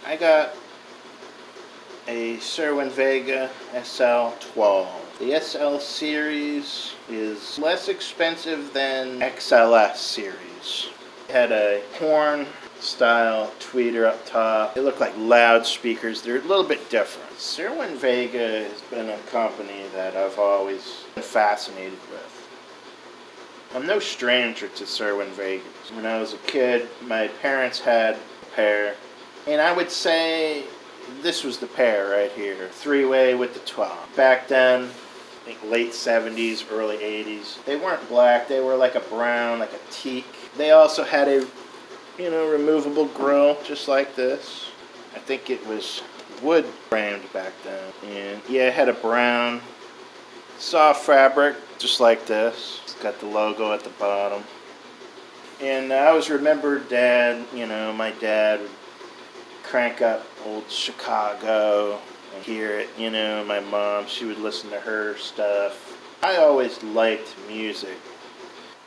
I got a Cerwin-Vega SL12. The SL series is less expensive than XLS series. It had a horn style tweeter up top. They look like loudspeakers. They're a little bit different. Cerwin-Vega has been a company that I've always been fascinated with. I'm no stranger to Cerwin-Vegas. When I was a kid, my parents had a pair, and I would say this was the pair right here. 3-way with the 12. Back then, I think late 70s, early 80s. They weren't black. They were like a brown, like a teak. They also had a, removable grill, just like this. I think it was wood framed back then. And yeah, it had a brown, soft fabric, just like this. It's got the logo at the bottom. And I always remember my dad would crank up old Chicago and hear it. My mom, she would listen to her stuff. I always liked music.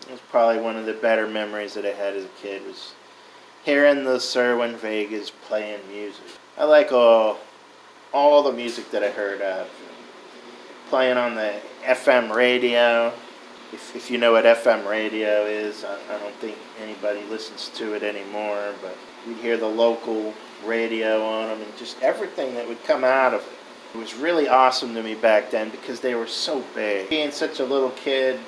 It was probably one of the better memories that I had as a kid was hearing the Cerwin-Vegas playing music. I like all the music that I heard of. Playing on the FM radio. If you know what FM radio is, I don't think anybody listens to it anymore, but you'd hear the local radio on them and just everything that would come out of it. It was really awesome to me back then because they were so big. Being such a little kid,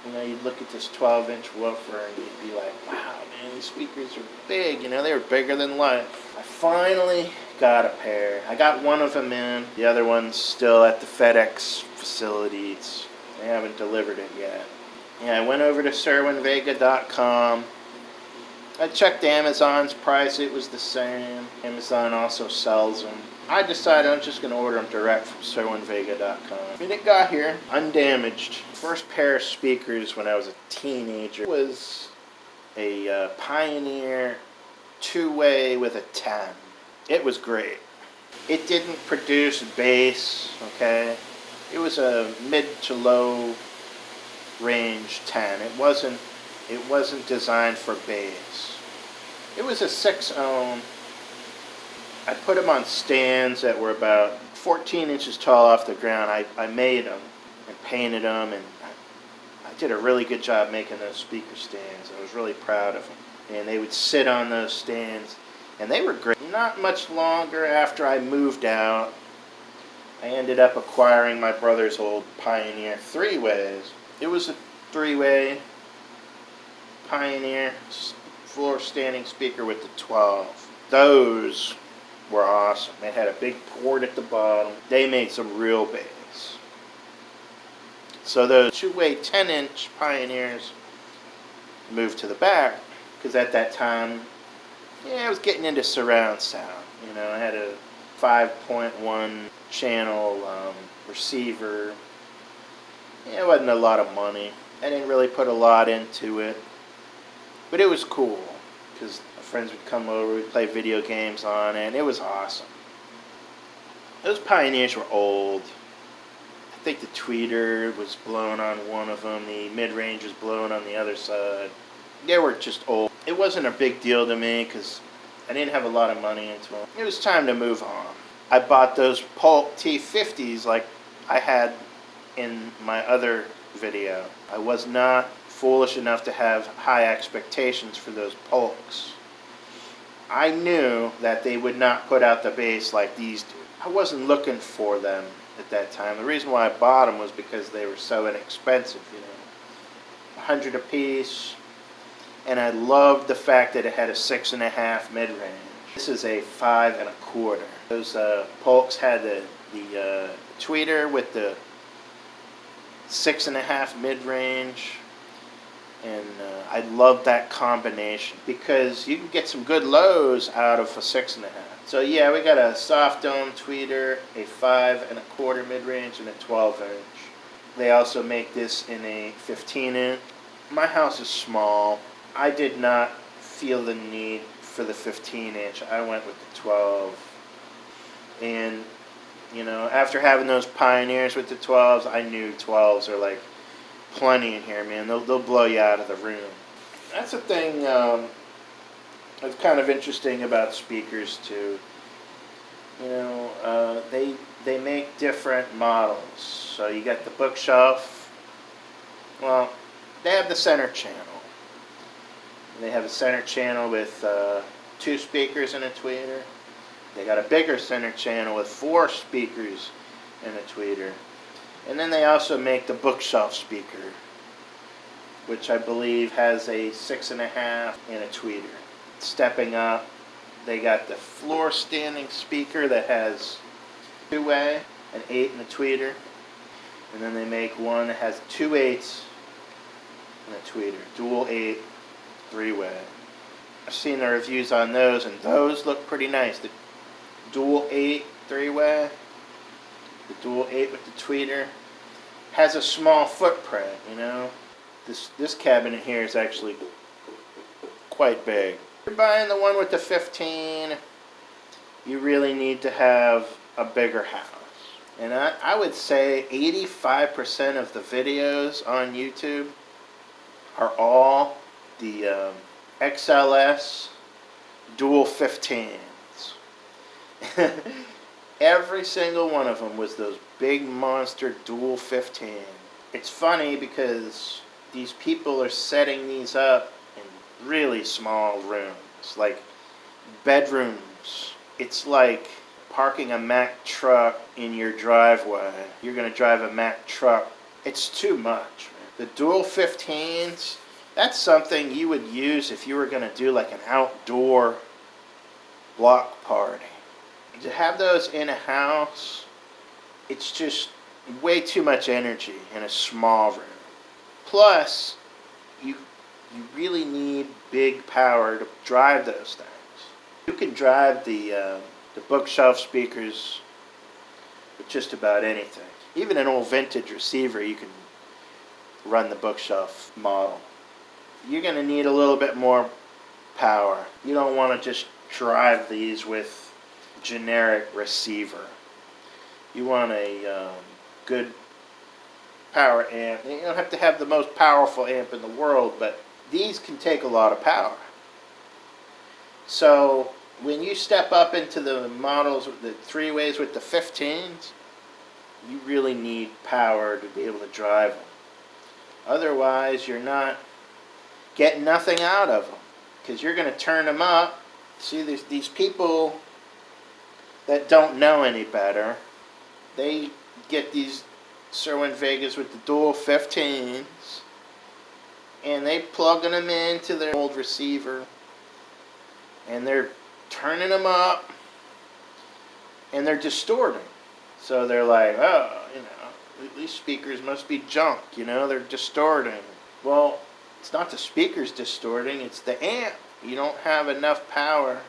you'd look at this 12-inch woofer and you'd be like, wow, man, these speakers are big. They were bigger than life. I finally got a pair. I got one of them in. The other one's still at the FedEx facilities. They haven't delivered it yet. Yeah, I went over to Cerwinvega.com. I checked Amazon's price. It was the same. Amazon also sells them. I decided I'm just going to order them direct from Cerwinvega.com. And it got here undamaged. First pair of speakers when I was a teenager was a Pioneer 2-way with a 10. It was great. It didn't produce bass, okay? It was a mid to low range 10. It wasn't designed for bass. It was a 6-ohm. I put them on stands that were about 14 inches tall off the ground. I made them and painted them, and I did a really good job making those speaker stands. I was really proud of them. And they would sit on those stands, and they were great. Not much longer after I moved out, I ended up acquiring my brother's old Pioneer 3-ways. It was a 3-way Pioneer floor standing speaker with the 12. Those were awesome. They had a big port at the bottom. They made some real bass. So those 2-way 10-inch Pioneers moved to the back because at that time, I was getting into surround sound. I had a 5.1 channel receiver. It wasn't a lot of money. I didn't really put a lot into it. But it was cool because my friends would come over, we'd play video games on it, and it was awesome. Those Pioneers were old. I think the tweeter was blown on one of them. The mid-range was blown on the other side. They were just old. It wasn't a big deal to me because I didn't have a lot of money into them. It was time to move on. I bought those Polk T50s like I had in my other video. I was not foolish enough to have high expectations for those Polks. I knew that they would not put out the bass like these do. I wasn't looking for them at that time. The reason why I bought them was because they were so inexpensive, $100 a piece. And I loved the fact that it had a 6.5 mid-range. This is a 5 1/4. Those Polks had the tweeter with the 6.5 mid-range, and I love that combination because you can get some good lows out of a 6.5. So yeah, we got a soft dome tweeter, a 5 1/4 mid-range, and a 12-inch. They also make this in a 15-inch. My house is small. I did not feel the need for the 15-inch. I went with the 12. And, after having those Pioneers with the 12s, I knew 12s are like plenty in here, man. They'll blow you out of the room. That's the thing that's kind of interesting about speakers, too. They make different models. So you got the bookshelf. Well, they have the center channel. They have a center channel with 2 speakers and a tweeter. They got a bigger center channel with 4 speakers and a tweeter. And then they also make the bookshelf speaker, which I believe has a 6.5 and a tweeter. Stepping up, they got the floor standing speaker that has 2-way, an 8 and a tweeter. And then they make one that has 2 8s and a tweeter. Dual 8, 3-way. I've seen the reviews on those, and those look pretty nice. The dual 8, 3-way, the dual 8 with the tweeter, has a small footprint, This cabinet here is actually quite big. If you're buying the one with the 15, you really need to have a bigger house. And I would say 85% of the videos on YouTube are all the XLS dual 15s. Every single one of them was those big monster dual 15. It's funny because these people are setting these up in really small rooms, like bedrooms. It's like parking a Mack truck in your driveway. You're going to drive a Mack truck. It's too much. The dual 15s, that's something you would use if you were going to do like an outdoor block party. To have those in a house, it's just way too much energy in a small room. Plus, you really need big power to drive those things. You can drive the bookshelf speakers with just about anything. Even an old vintage receiver, you can run the bookshelf model. You're going to need a little bit more power. You don't want to just drive these with generic receiver. You want a good power amp. You don't have to have the most powerful amp in the world, but these can take a lot of power. So when you step up into the models, the 3-ways with the 15s, you really need power to be able to drive them. Otherwise, you're not getting nothing out of them, because you're going to turn them up. See, there's these people that don't know any better. They get these Cerwin-Vegas with the dual 15s, and they plugging them into their old receiver, and they're turning them up, and they're distorting. So they're like, oh, these speakers must be junk, they're distorting. Well, it's not the speakers distorting, it's the amp. You don't have enough power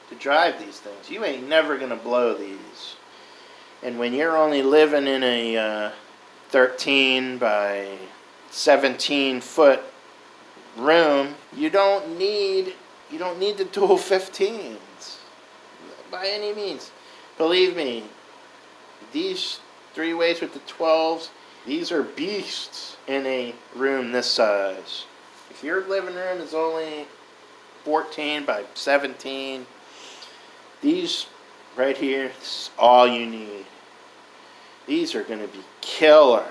to drive these things. You ain't never going to blow these. And when you're only living in a 13 by 17 foot room, you don't need the dual 15s by any means. Believe me, these 3-ways with the 12s, these are beasts in a room this size. If your living room is only 14 by 17, these right here, this is all you need. These are going to be killer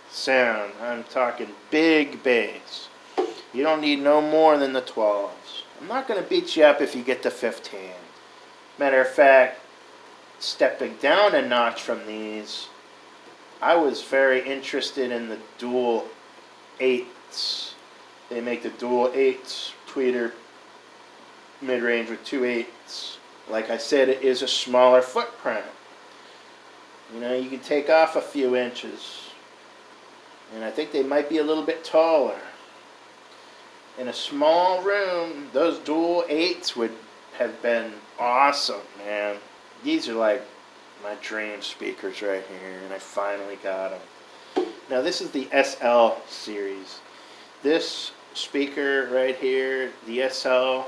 sound. I'm talking big bass. You don't need no more than the 12s. I'm not going to beat you up if you get the 15. Matter of fact, stepping down a notch from these, I was very interested in the dual 8s. They make the dual 8s tweeter mid-range with 2 8s. Like I said, it is a smaller footprint. You can take off a few inches. And I think they might be a little bit taller. In a small room, those dual 8s would have been awesome, man. These are like my dream speakers right here, and I finally got them. Now this is the SL series. This speaker right here, the SL12,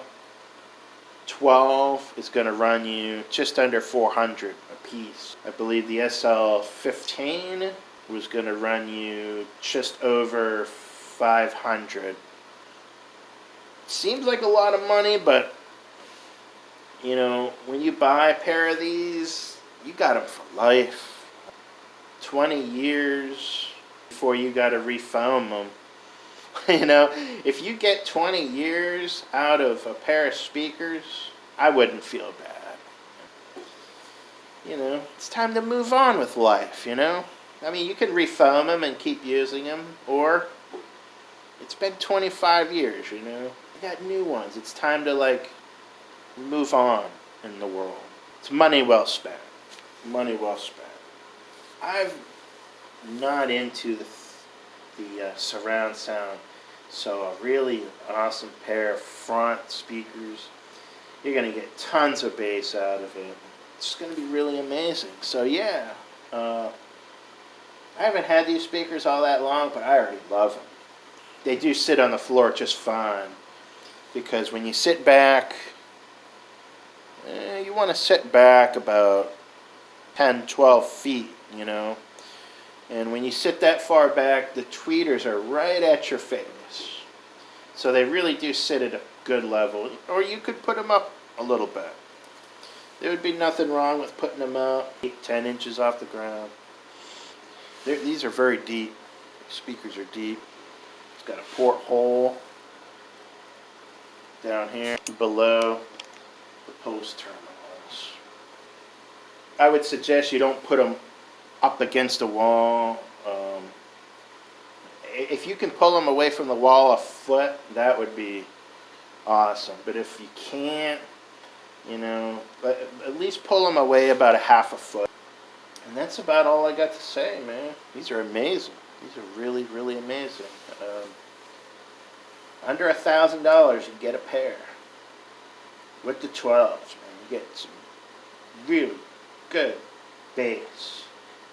is going to run you just under $400 a piece. I believe the SL15 was going to run you just over $500. Seems like a lot of money, but you buy a pair of these, you got them for life. 20 years before you got to refoam them. You know, if you get 20 years out of a pair of speakers, I wouldn't feel bad. You know, it's time to move on with life, you know? I mean, you can refoam them and keep using them, or it's been 25 years, you know? You got new ones. It's time to, like, move on in the world. It's money well spent. Money well spent. I'm not into the surround sound, so a really awesome pair of front speakers, you're going to get tons of bass out of it. It's going to be really amazing. So yeah, I haven't had these speakers all that long, but I already love them. They do sit on the floor just fine, because when you sit back, you want to sit back about 10, 12 feet, you know. And when you sit that far back, the tweeters are right at your face. So they really do sit at a good level. Or you could put them up a little bit. There would be nothing wrong with putting them out 8, 10 inches off the ground. These are very deep. Speakers are deep. It's got a porthole down here below the post terminals. I would suggest you don't put them up against a wall. If you can pull them away from the wall a foot, that would be awesome. But if you can't, you know, at least pull them away about a half a foot. And that's about all I got to say, man. These are amazing. These are really, really amazing. Under $1,000, you get a pair. With the 12s, man, you get some really good bass.